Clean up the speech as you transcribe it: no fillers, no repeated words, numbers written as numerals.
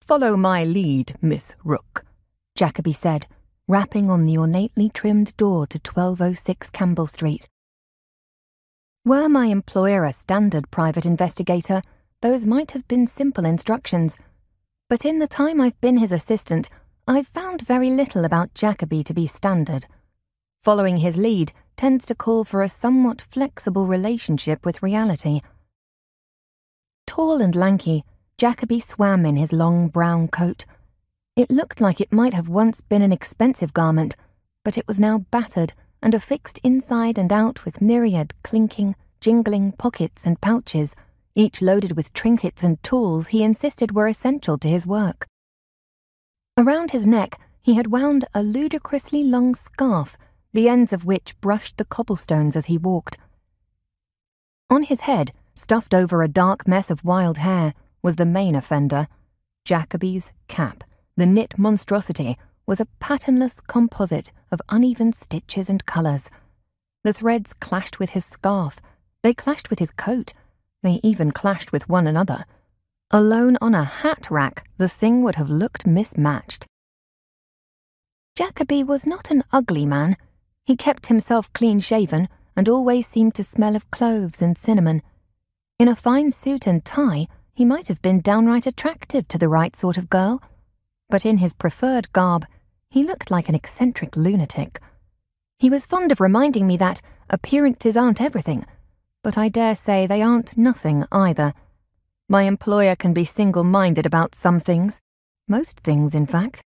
"Follow my lead, Miss Rook," Jackaby said, rapping on the ornately trimmed door to 1206 Campbell Street. Were my employer a standard private investigator, those might have been simple instructions, but in the time I've been his assistant, I've found very little about Jackaby to be standard. Following his lead tends to call for a somewhat flexible relationship with reality. Tall and lanky, Jackaby swam in his long brown coat. It looked like it might have once been an expensive garment, but it was now battered and affixed inside and out with myriad clinking, jingling pockets and pouches, each loaded with trinkets and tools he insisted were essential to his work. Around his neck he had wound a ludicrously long scarf, the ends of which brushed the cobblestones as he walked. On his head, stuffed over a dark mess of wild hair, was the main offender. Jackaby's cap, the knit monstrosity, was a patternless composite of uneven stitches and colours. The threads clashed with his scarf, they clashed with his coat, they even clashed with one another. Alone on a hat rack, the thing would have looked mismatched. Jackaby was not an ugly man. He kept himself clean-shaven and always seemed to smell of cloves and cinnamon. In a fine suit and tie, he might have been downright attractive to the right sort of girl, but in his preferred garb, he looked like an eccentric lunatic. He was fond of reminding me that appearances aren't everything, but I dare say they aren't nothing either. My employer can be single-minded about some things, most things, in fact.